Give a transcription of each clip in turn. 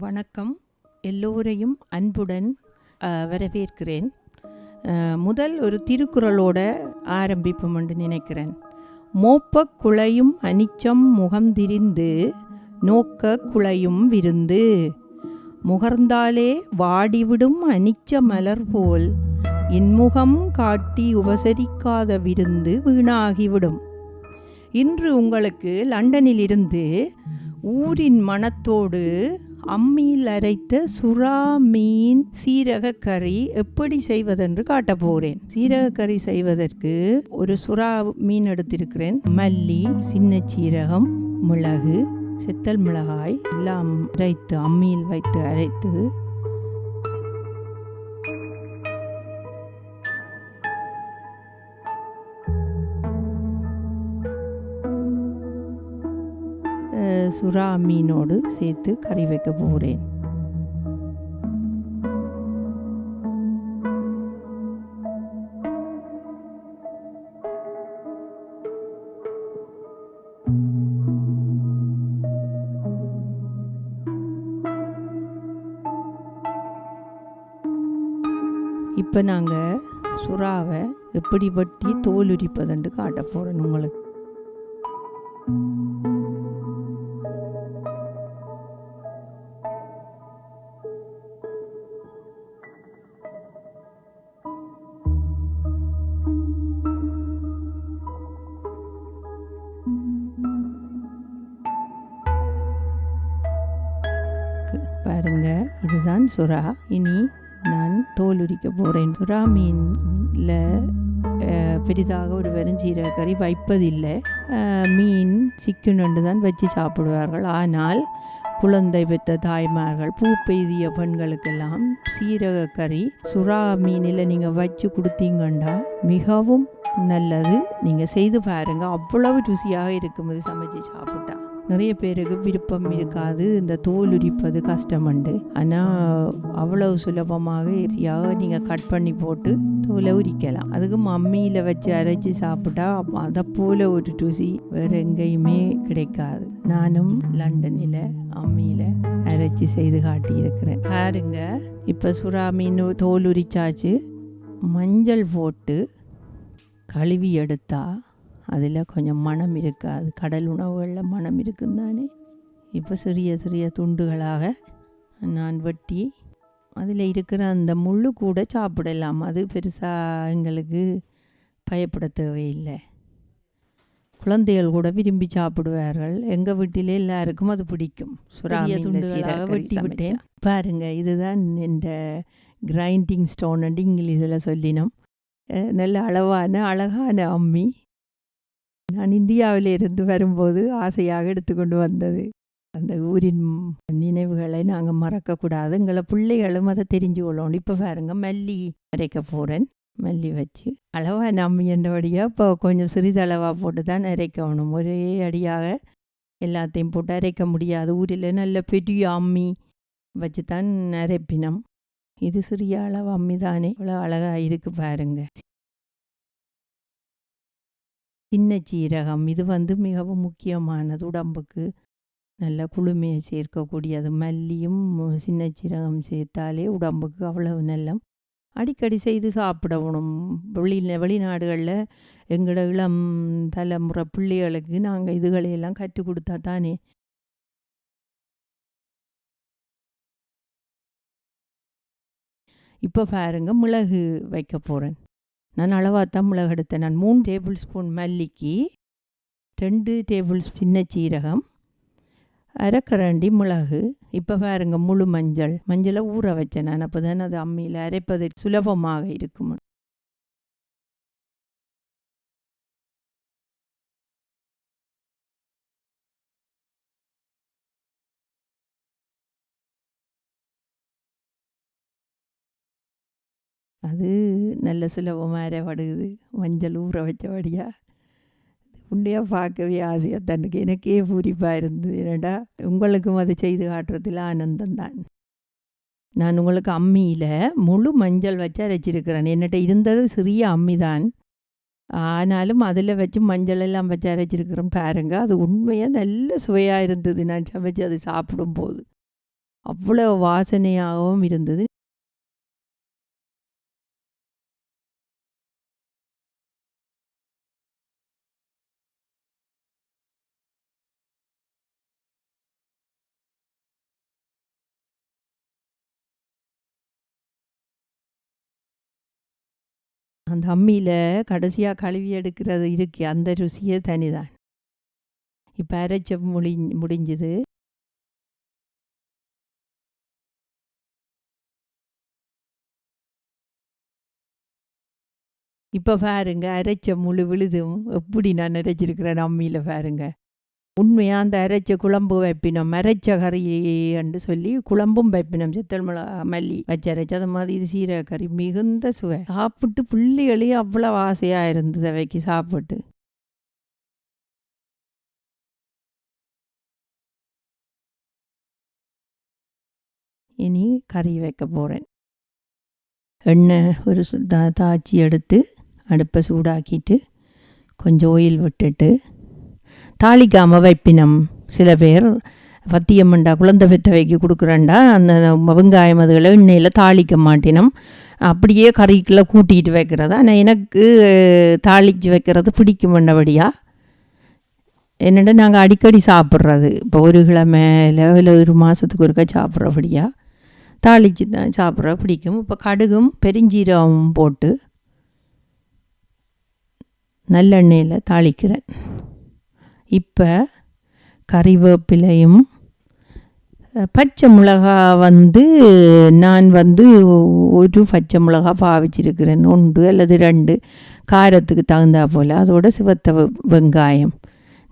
வணக்கம். எல்லோரையும் அன்புடன் வரவேற்கிறேன். முதல் ஒரு திருக்குறளோட ஆரம்பிப்போம் என்று நினைக்கிறேன். மோப்ப குழையும் அனிச்சம் முகந்திரிந்து நோக்க குழையும் விருந்து முகர்ந்தாலே வாடிவிடும் அனிச்ச மலர் போல் இன்முகம் காட்டி உபசரிக்காத விருந்து வீணாகிவிடும். இன்று உங்களுக்கு லண்டனிலிருந்து ஊரின் மணத்தோடு அம்மியில் அரைத்த சுறா மீன் சீரக கறி எப்படி செய்வதென்று காட்ட போகிறேன். சீரக கறி செய்வதற்கு ஒரு சுறா மீன் எடுத்திருக்கிறேன். மல்லி, சின்ன சீரகம், மிளகு, செத்தல் மிளகாய் எல்லாம் அரைத்து அம்மியில் வைத்து அரைத்து சுறா மீனோடு சேர்த்து கறி வைக்க போகிறேன். இப்போ நாங்கள் சுறாவை எப்படி வெட்டி தோல் உரிப்பதுன்னு காட்ட போகிறேன் உங்களுக்கு. பாருங்க, இதுதான் சுறா. இனி நான் தோல் உரிக்க போகிறேன். சுறா மீனில் பெரிதாக ஒரு வெறுஞ்சீரக கறி வைப்பதில்லை. மீன் சிக்கன் ஒன்று தான் வச்சு சாப்பிடுவார்கள். ஆனால் குழந்தை பெற்ற தாய்மார்கள், பூ பெய்திய பெண்களுக்கெல்லாம் சீரக கறி சுறா மீனில் நீங்கள் வச்சு கொடுத்தீங்கண்டா மிகவும் நல்லது. நீங்கள் செய்து பாருங்கள், அவ்வளவு ருசியாக இருக்கும். அது சமைச்சு சாப்பிட்டா நிறைய பேருக்கு விருப்பம் இருக்காது, இந்த தோல் உரிப்பது கஷ்டமண்டு. ஆனால் அவ்வளவு சுலபமாக ஈஸியாக நீங்கள் கட் பண்ணி போட்டு தோலை உரிக்கலாம். அதுக்கு அம்மியில் வச்சு அரைச்சி சாப்பிட்டா அதை போல் ஒரு ருசி வேறு எங்கேயுமே கிடைக்காது. நானும் லண்டனில் அம்மியில் அரைச்சி செய்து காட்டியிருக்கிறேன். பாருங்க, இப்போ சுறா மீன் தோல் உரிச்சாச்சு. மஞ்சள் போட்டு கழுவி எடுத்தா அதில் கொஞ்சம் மனம் இருக்காது. கடல் உணவுகளில் மனம் இருக்குன்னு தானே. இப்போ சிறிய சிறிய துண்டுகளாக நான் வெட்டி அதில் இருக்கிற அந்த முள்ளு கூட சாப்பிடலாம். அது பெருசாக எங்களுக்கு பயப்பட தேவையில்லை. குழந்தைகள் கூட விரும்பி சாப்பிடுவார்கள். எங்கள் வீட்டிலே எல்லாருக்கும் அது பிடிக்கும். சுறாமிய துண்டுகளாக வெட்டி விட்டேன். பாருங்கள், இதுதான் இந்த கிரைண்டிங் ஸ்டோன் என்று இங்கிலீஷில் சொல்லினோம். நல்ல அளவான அழகான அம்மி. நான் இந்தியாவிலிருந்து வரும்போது ஆசையாக எடுத்துக்கொண்டு வந்தது. அந்த ஊரின் நினைவுகளை நாங்கள் மறக்கக்கூடாது. எங்களை பிள்ளைகளும் அதை தெரிஞ்சு கொள்ளணும். இப்போ பாருங்க, மல்லி அரைக்க போகிறேன். மல்லி வச்சு அளவாக அம்மி என்றபடியாக இப்போ கொஞ்சம் சிறிதளவாக போட்டு தான் அரைக்கணும். ஒரே அடியாக எல்லாத்தையும் போட்டு அரைக்க முடியாது. ஊரில் நல்ல பெரிய அம்மி வச்சு தான் அரைப்பினம். இது சிறிய அளவு அம்மி தானே, இவ்வளோ அழகாக இருக்குது பாருங்க. சின்ன சீரகம் இது மிகவும் முக்கியமானது. உடம்புக்கு நல்ல குளுமையை சேர்க்கக்கூடியது. மல்லியும் சின்ன சீரகம் சேர்த்தாலே உடம்புக்கு அவ்வளவு நல்ல. அடிக்கடி செய்து சாப்பிடணும். வெளிநாடுகளில் எங்களோட இளம் தலைமுறை பிள்ளைகளுக்கு நாங்கள் இதுகளையெல்லாம் கற்றுக் கொடுத்தா தானே. இப்போ பாருங்க, மிளகு வைக்க போகிறேன். நான் அளவாக தான் மிளகு எடுத்தேன். நான் 3 டேபிள் ஸ்பூன் மல்லிக்கு 2 டேபிள் சின்ன சீரகம், அரைக்கரண்டி மிளகு. இப்போ பாருங்க, முழு மஞ்சளை ஊற வச்சேன் நான். அப்போ தான் அது அம்மியில் அரைப்பதற்கு சுலபமாக இருக்கும். அது நல்ல சுலபமாக அரைப்படுது. மஞ்சள் ஊற வச்சபடியாக உண்டையாக பார்க்கவே ஆசையாக தன்னுக்கு எனக்கே பூரிப்பாக இருந்தது. என்னடா உங்களுக்கும் அதை செய்து காட்டுறதுல ஆனந்தம்தான். நான் உங்களுக்கு அம்மியில் முழு மஞ்சள் வச்சு அரைச்சிருக்கிறேன். என்னட்ட இருந்தது சிறிய அம்மி தான். ஆனாலும் அதில் வச்சு மஞ்சள் எல்லாம் வச்சு அரைச்சிருக்கிறோம் பாருங்க. அது உண்மையாக நல்ல சுவையாக இருந்தது நான் சமைச்சு அது சாப்பிடும்போது. அவ்வளோ வாசனையாகவும் இருந்தது. அந்த அம்மியில் கடைசியாக கழுவி எடுக்கிறது இருக்கு, அந்த ருசியே தனிதான். இப்போ அரைச்ச முடிஞ்சுது. இப்போ பாருங்க, அரைச்ச முழு விழுதும் எப்படி நான் அரைச்சிருக்கிறேன் அம்மியில் பாருங்க. உண்மையாக அந்த அரைச்ச குழம்பு வைப்பினம், அரைச்ச கறி என்று சொல்லி குழம்பும் வைப்பினம், சித்தல் மிளகா மல்லி வச்சு அரைச்சி அது மாதிரி. இது சீரக கறி மிகுந்த சுவை. சாப்பிட்டு புள்ளிகளையும் அவ்வளோ ஆசையாக இருந்தது அவைக்கு சாப்பிட்டு. இனி கறி வைக்க போகிறேன். எண்ணெய் ஒரு தாச்சி எடுத்து அடுப்பை சூடாக்கிட்டு கொஞ்சம் ஆயில் விட்டுட்டு தாளிக்காமல் வைப்பினம். சில பேர் பத்தியம்மண்டா குழந்தை பெற்றவைக்கு கொடுக்குறேன்டா அந்த வெங்காயம் அதுகளை எண்ணெயில் தாளிக்க மாட்டினோம், அப்படியே கறிக்குள்ளே கூட்டிகிட்டு வைக்கிறதா. ஆனால் எனக்கு தாளித்து வைக்கிறது பிடிக்குமெண்டபடியாக என்னென்னா நாங்கள் அடிக்கடி சாப்பிட்றது. இப்போ ஒரு கிழமையில் இல்லை ஒரு மாதத்துக்கு ஒருக்கா சாப்பிட்றபடியாக தாளித்து தான் சாப்பிட்ற பிடிக்கும். இப்போ கடுகும் பெருஞ்சீரகமும் போட்டு நல்லெண்ணெயில் தாளிக்கிறேன். இப்போ கறிவேப்பிலையும் பச்சை மிளகா நான் ஒரு பச்சை மிளகா பாவிச்சிருக்கிறேன், 1 அல்லது 2 காரத்துக்கு தகுந்தா போல். அதோட சிவத்த வெங்காயம்,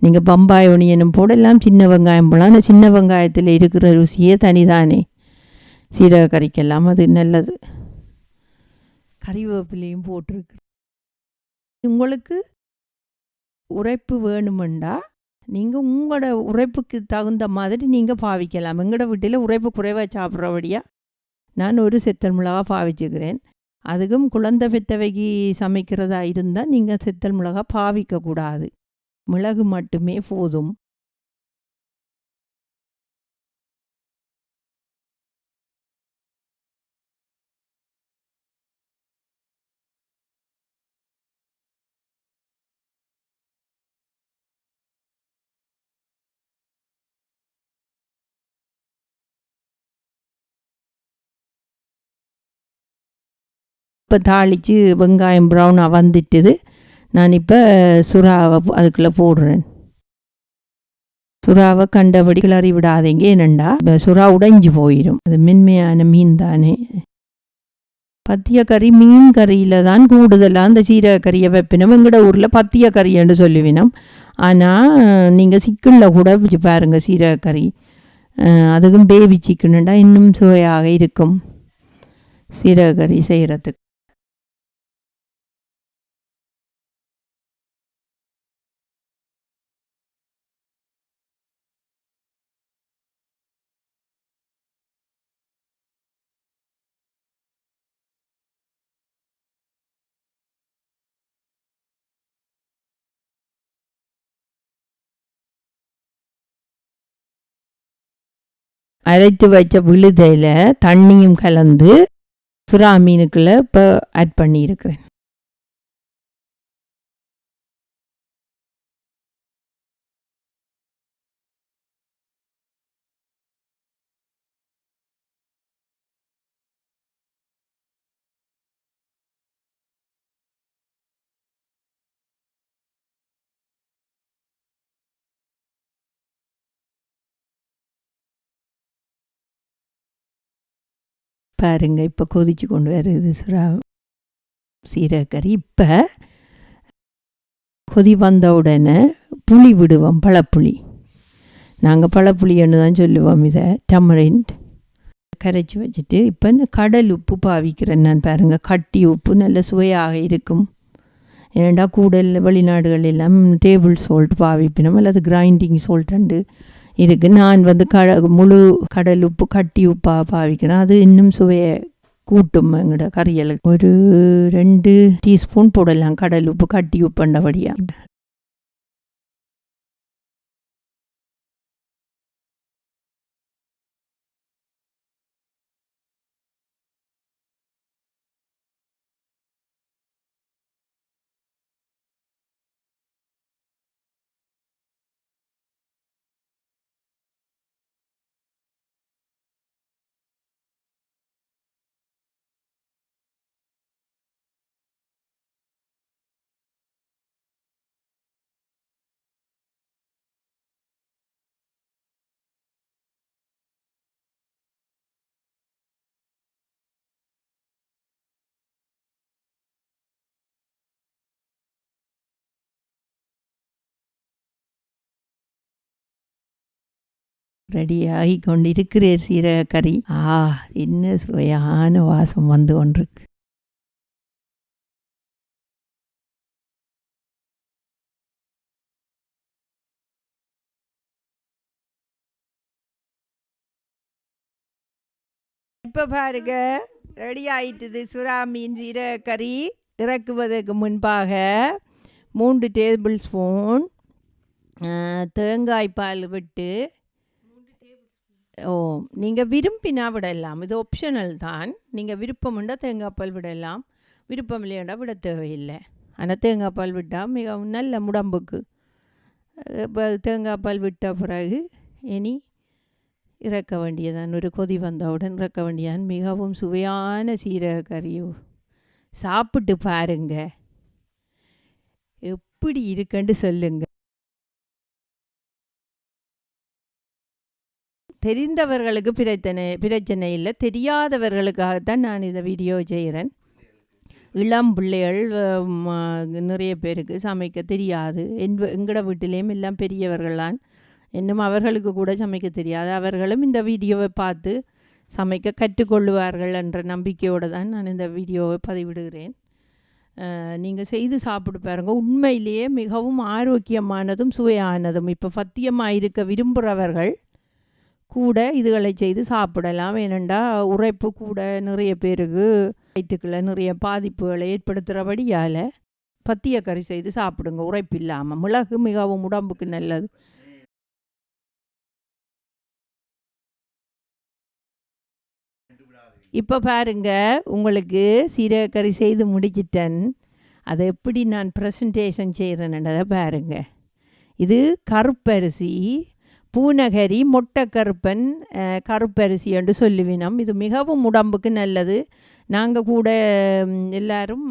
நீங்கள் பம்பாய் ஒனியனும் போடலாம், சின்ன வெங்காயம் போடலாம். ஆனால் சின்ன வெங்காயத்தில் இருக்கிற ருசியே தனிதானே, சீரக கறிக்கெல்லாம் அது நல்லது. கறிவேப்பிலையும் போட்டிருக்கு. உங்களுக்கு உரைப்பு வேணுமெண்டா நீங்கள் உங்களோட உரைப்புக்கு தகுந்த மாதிரி நீங்கள் பாவிக்கலாம். எங்களோட வீட்டில் உரைப்பு குறைவாக சாப்பிட்றபடியாக நான் ஒரு செத்தல் மிளகா பாவிச்சுக்கிறேன். அதுக்கும் குழந்தை பெற்றவைக்கு சமைக்கிறதா இருந்தால் நீங்கள் செத்தல் மிளகா பாவிக்கக்கூடாது, மிளகு மட்டுமே போதும். இப்போ தாளித்து வெங்காயம் ப்ரௌனாக வந்துட்டுது. நான் இப்போ சுறாவை அதுக்குள்ளே போடுறேன். சுறாவை கண்டபடி கிளறி விடாதீங்க, என்னண்டா சுறா உடைஞ்சி போயிடும், அது மென்மையான மீன் தானே. பத்திய கறி மீன் கறியில் தான் கூடுதலாக அந்த சீரக கறியை வைப்பினோம். எங்களோட ஊரில் பத்திய கறின்னு சொல்லுவினோம். ஆனால் நீங்கள் சிக்கனில் கூட வச்சு பாருங்கள் சீரக கறி, அதுக்கும் பேபி சிக்கனுண்டா இன்னும் சுவையாக இருக்கும் சீரக கறி செய்கிறதுக்கு. அரைத்து வச்ச விழுதையில் தண்ணியும் கலந்து சுறா மீனுக்குள்ளே இப்போ ஆட் பண்ணியிருக்கிறேன். பாருங்க, இப்போ கொதிச்சு கொண்டு வருது சுறா சீரக கறி. இப்போ கொதி வந்த உடனே புளி விடுவோம், பழப்புளி. நாங்கள் பழப்புளின்னு தான் சொல்லுவோம் இதை, டமரிண்ட் கரைச்சி வச்சுட்டு இப்போ கடல் உப்பு பாவிக்கிறேன் நான். பாருங்கள், கட்டி உப்பு நல்ல சுவையாக இருக்கும். ஏன்னா கூடல் வெளிநாடுகள் எல்லாம் டேபிள் சால்ட் பாவிப்பினோம் அல்லது கிரைண்டிங் சால்ட்டு இருக்குது. நான் முழு கடல் உப்பு கட்டி உப்பாக பாவிக்கிறேன், அது இன்னும் சுவையை கூட்டும் எங்களோட கறியலுக்கு. ஒரு 2 டீஸ்பூன் போடலாம் கடல் உப்பு, கட்டி உப்புண்டபடியாக. ரெடியாகி கொண்டிருக்கிறேன் சீரகக்கறி. என்ன சுவையான வாசம் வந்து கொண்டிருக்கு. இப்போ பாருங்க, ரெடி ஆயிட்டுது சுறா மீன் சீரகக்கறி. இறக்குவதற்கு முன்பாக 3 டேபிள் ஸ்பூன் தேங்காய் பால் விட்டு, நீங்கள் விரும்பினா விடலாம், இது ஆப்ஷனல் தான். நீங்கள் விருப்பம்ண்டா தேங்காய் பால் விடலாம், விருப்பம் இல்லையாண்டா விட தேவையில்லை. ஆனால் தேங்காய் பால் விட்டால் மிகவும் நல்ல உடம்புக்கு. இப்போ தேங்காய் பால் விட்ட பிறகு இனி இறக்க வேண்டியதான். ஒரு கொதி வந்தவுடன் இறக்க வேண்டியதான். மிகவும் சுவையான சீரகக்கறி. சாப்பிட்டு பாருங்க, எப்படி இருக்குன்னு சொல்லுங்க. தெரிந்தவர்களுக்கு பிரச்சனை இல்லை, தெரியாதவர்களுக்காகத்தான் நான் இந்த வீடியோ செய்கிறேன். இளம் பிள்ளைகள் நிறைய பேருக்கு சமைக்க தெரியாது. எங்களோட வீட்டிலேயும் எல்லாம் பெரியவர்களான், இன்னும் அவர்களுக்கு கூட சமைக்க தெரியாது. அவர்களும் இந்த வீடியோவை பார்த்து சமைக்க கற்றுக்கொள்வார்கள் என்ற நம்பிக்கையோடு தான் நான் இந்த வீடியோவை பதிவிடுகிறேன். நீங்கள் செய்து சாப்பிட்டு பாருங்கள். உண்மையிலேயே மிகவும் ஆரோக்கியமானதும் சுவையானதும். இப்போ பத்தியமாக இருக்க விரும்புகிறவர்கள் கூட இதுகளை செய்து சாப்பிடலாம். ஏனெண்டா உரைப்பு கூட நிறைய பேருக்கு வயிற்றுக்குள்ள நிறைய பாதிப்புகளை ஏற்படுத்துகிறபடியால் பத்திய கறி செய்து சாப்பிடுங்க, உரைப்பு இல்லாமல். மிளகு மிகவும் உடம்புக்கு நல்லது. இப்போ பாருங்க, உங்களுக்கு சீரகக்கறி செய்து முடிச்சிட்டேன். அதை எப்படி நான் ப்ரெசன்டேஷன் செய்கிறேன்னதை பாருங்க. இது கருப்பரிசி, பூனகரி, மொட்டை கருப்பன் கருப்பரிசி என்று சொல்லுவினோம். இது மிகவும் உடம்புக்கு நல்லது. நாங்கள் கூட எல்லாரும்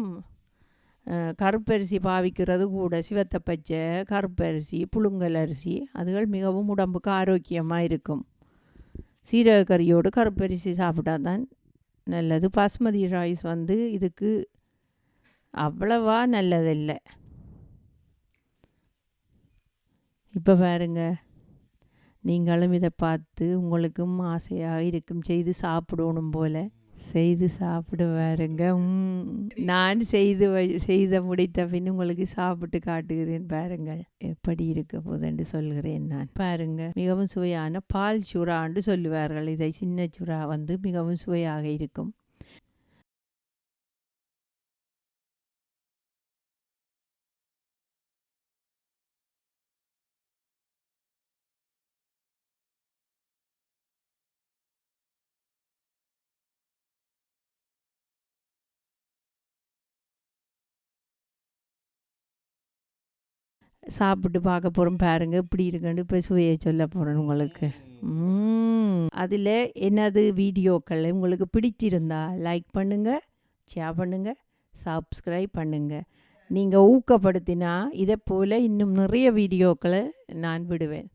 கருப்பரிசி பாவிக்கிறது கூட. சிவத்த பச்சை கருப்பரிசி, புழுங்கல் அரிசி, அதுகள் மிகவும் உடம்புக்கு ஆரோக்கியமாக இருக்கும். சீரகக்கறியோடு கருப்பரிசி சாப்பிட்டா தான் நல்லது. பாஸ்மதி ரைஸ் இதுக்கு அவ்வளவா நல்லதில்லை. இப்போ பாருங்க, நீங்களும் இதை பார்த்து உங்களுக்கும் ஆசையாக இருக்கும், செய்து சாப்பிடணும் போல் செய்து சாப்பிட பாருங்க. நான் செய்த முடித்த பின் உங்களுக்கு சாப்பிட்டு காட்டுகிறேன், பாருங்கள் எப்படி இருக்க போதென்று சொல்கிறேன் நான். பாருங்க, மிகவும் சுவையான பால் சுறான்னு சொல்லுவார்கள். இதை சின்ன சுறா மிகவும் சுவையாக இருக்கும். சாப்பிட்டு பார்க்க போகிறோம், பாருங்க எப்படி இருக்குன்னு. இப்போ சுவையை சொல்ல போகிறேன் உங்களுக்கு. அதில் என்னது வீடியோக்கள் உங்களுக்கு பிடிச்சிருந்தா லைக் பண்ணுங்கள், ஷேர் பண்ணுங்கள், சப்ஸ்கிரைப் பண்ணுங்கள். நீங்கள் ஊக்கப்படுத்தினா இதை போல் இன்னும் நிறைய வீடியோக்களை நான் விடுவேன்.